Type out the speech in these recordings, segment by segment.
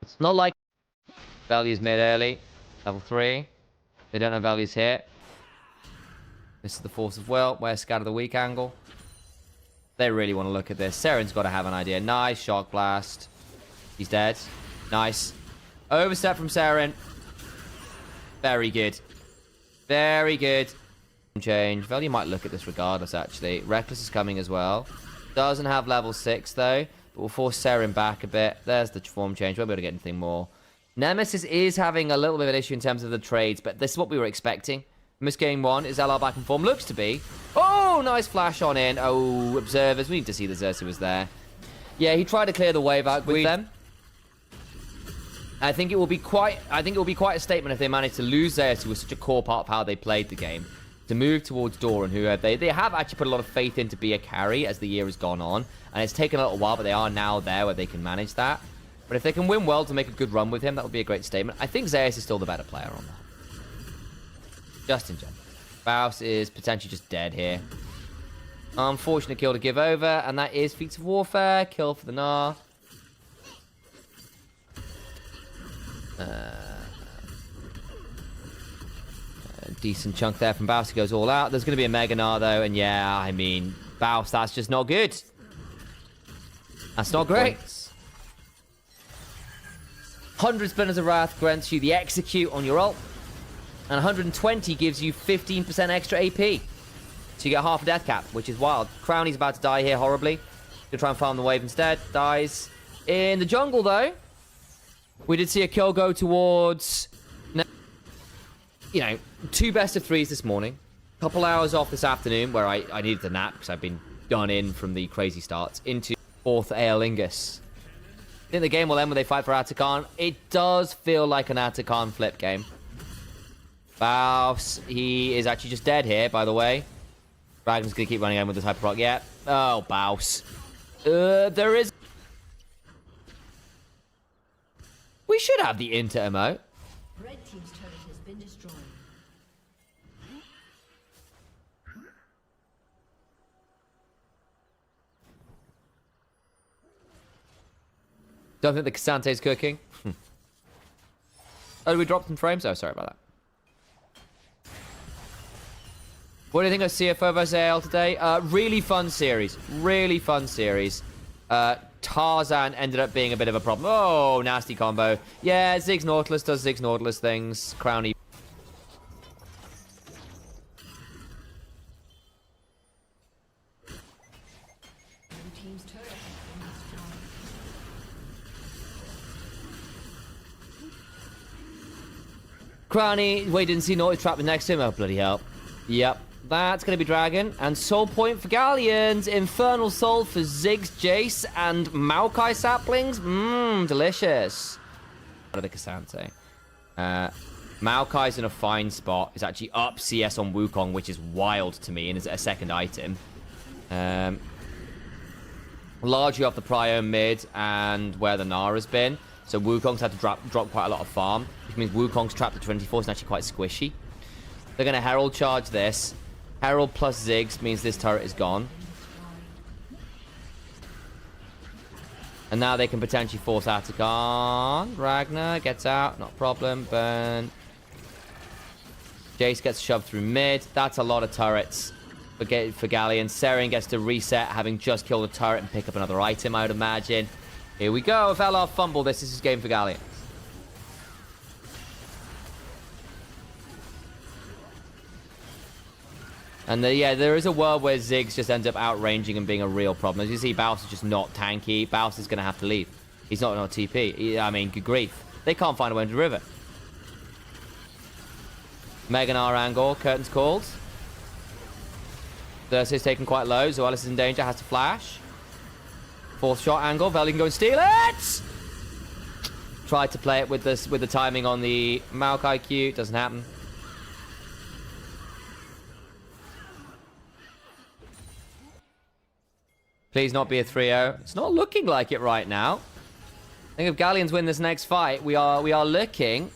It's not like values mid early. Level 3. They don't have values here. This is the Force of Will. Where's Scatter the Weak angle? They really want to look at this. Seren's got to have an idea. Nice. Shock Blast. He's dead. Nice. Overstep from Seren. Very good. Very good. Change. Value might look at this regardless, actually. Reckless is coming as well. Doesn't have level 6, though. But we'll force Seren back a bit. There's the form change. Won't be able to get anything more. Nemesis is having a little bit of an issue in terms of the trades, but this is what we were expecting. Miss game 1. Is LR back in form? Looks to be. Oh, nice flash on in. Oh, observers. We need to see the Xerxes was there. Yeah, he tried to clear the wave out with them. I think it will be quite a statement if they manage to lose Xerxes, who was such a core part of how they played the game, to move towards Doran, who they have actually put a lot of faith in to be a carry as the year has gone on. And it's taken a little while, but they are now there where they can manage that. But if they can win well to make a good run with him, that would be a great statement. I think Xerxes is still the better player on that. Just in general. Faust is potentially just dead here. Unfortunate kill to give over, and that is Feats of Warfare. Kill for the Gnar. Decent chunk there from Baus. He goes all out. There's going to be a Mega Gnar, though, and yeah, I mean, Baus, that's just not good. That's not great. 100 Splinters of Wrath grants you the execute on your ult. And 120 gives you 15% extra AP. So you get half a death cap, which is wild. Crowny's about to die here horribly. Gonna try and farm the wave instead. Dies. In the jungle, though, we did see a kill go towards, you know, 2 best of 3s this morning. Couple hours off this afternoon where I needed to nap because I've been done in from the crazy starts into 4th Aeolingus. I think the game will end when they fight for Atakan. It does feel like an Atakan flip game. Baus, he is actually just dead here, by the way. Dragon's going to keep running in with this hyper proc. Yeah. Oh, Baus. There is... We should have the inter emote. Red team's turret has been destroyed. Don't think the Casante's cooking. Oh, we dropped some frames? Oh, sorry about that. What do you think of CFO vs AL today? Really fun series. Really fun series. Tarzan ended up being a bit of a problem. Oh, nasty combo. Yeah, Ziggs Nautilus does Ziggs Nautilus things. Crowny. Team's turret has been destroyed. Crowny. Wait, didn't see Naughty trapped next to him. Oh, bloody hell. Yep. That's going to be Dragon. And Soul Point for Galions. Infernal Soul for Ziggs, Jace, and Maokai saplings. Mmm, delicious. Out of the Cassante. Maokai's in a fine spot. It's actually up CS on Wukong, which is wild to me, and is a second item. Largely off the Prio mid and where the Gnar has been. So Wukong's had to drop quite a lot of farm, which means Wukong's trapped at 24 is actually quite squishy. They're going to Herald charge this. Herald plus Ziggs means this turret is gone. And now they can potentially force Atakan. Ragnar gets out, not a problem. Burn. Jace gets shoved through mid. That's a lot of turrets for Galion. Seren gets to reset, having just killed a turret and pick up another item, I would imagine. Here we go. If LR fumble, this is his game for Galion. And yeah, there is a world where Ziggs just ends up outranging and being a real problem. As you see, Baus is just not tanky. Baus is going to have to leave. He's not on TP. I mean, good grief. They can't find a way into the river. Mega Gnar angle. Curtains called. Xerxes taken quite low. Zoelis is in danger. Has to flash. 4th shot angle. Veli can go and steal it! Tried to play it with the timing on the Maokai Q. Doesn't happen. Please not be a 3-0. It's not looking like it right now. I think if Galions win this next fight, we are looking...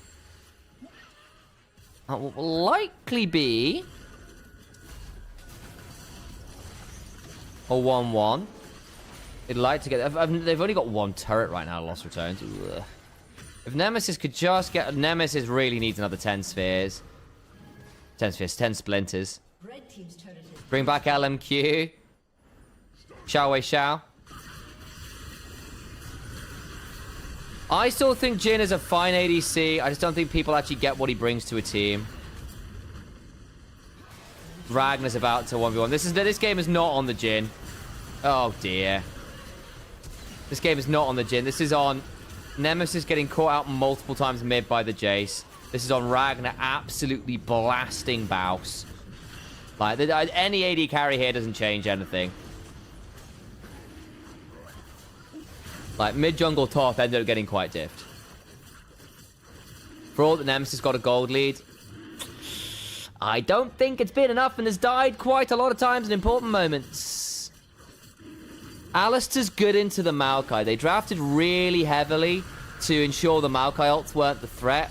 Will likely be... a 1-1. They'd like to get... They've only got 1 turret right now, Lost Ratones. Ugh. If Nemesis could just get... Nemesis really needs another 10 spheres. 10 spheres, 10 splinters. Red team's turret has Bring back LMQ. Shall we shall? I still think Jhin is a fine ADC. I just don't think people actually get what he brings to a team. Ragnar's about to 1v1. This game is not on the Jhin. Oh, dear. This game is not on the Jhin. This is on Nemesis getting caught out multiple times mid by the Jace. This is on Ragnar absolutely blasting Baus. Like, any AD carry here doesn't change anything. Like, mid-jungle top ended up getting quite diffed. For all that Nemesis got a gold lead, I don't think it's been enough and has died quite a lot of times in important moments. Alistair's good into the Maokai. They drafted really heavily to ensure the Maokai ults weren't the threat.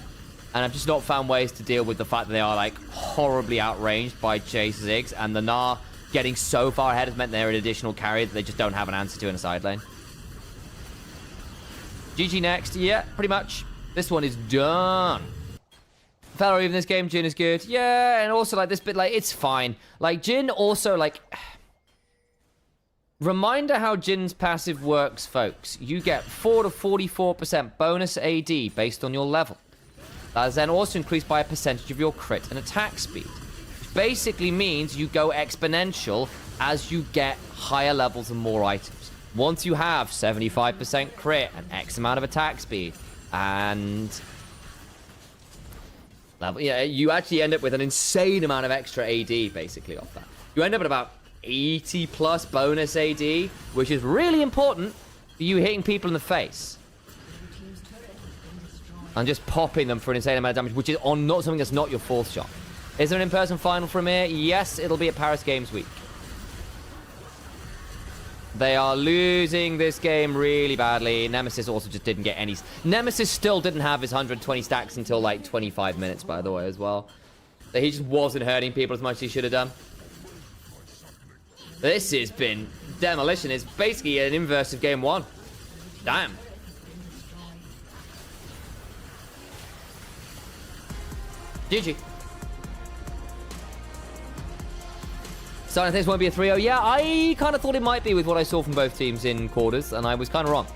And I've just not found ways to deal with the fact that they are, like, horribly outranged by Chase Ziggs. And the Gnar getting so far ahead has meant they're an additional carry that they just don't have an answer to in a side lane. GG next. Yeah, pretty much. This one is done. Fellow, even this game, Jhin is good. Yeah, and also, like, this bit, like, it's fine. Like, Jhin also, like... Reminder how Jin's passive works, folks. You get 4 to 44% bonus AD based on your level. That is then also increased by a percentage of your crit and attack speed. Which basically means you go exponential as you get higher levels and more items. Once you have 75% crit and X amount of attack speed, and level, yeah, you actually end up with an insane amount of extra AD, basically, off that. You end up at about 80 plus bonus AD, which is really important for you hitting people in the face. And just popping them for an insane amount of damage, which is on not something that's not your fourth shot. Is there an in-person final for EMEA? Yes, it'll be at Paris Games Week. They are losing this game really badly. Nemesis also just didn't get any... Nemesis still didn't have his 120 stacks until, like, 25 minutes, by the way, as well. So he just wasn't hurting people as much as he should have done. This has been... Demolition is basically an inverse of game one. Damn. GG. Starting things won't be a 3-0. Yeah, I kind of thought it might be with what I saw from both teams in quarters, and I was kind of wrong.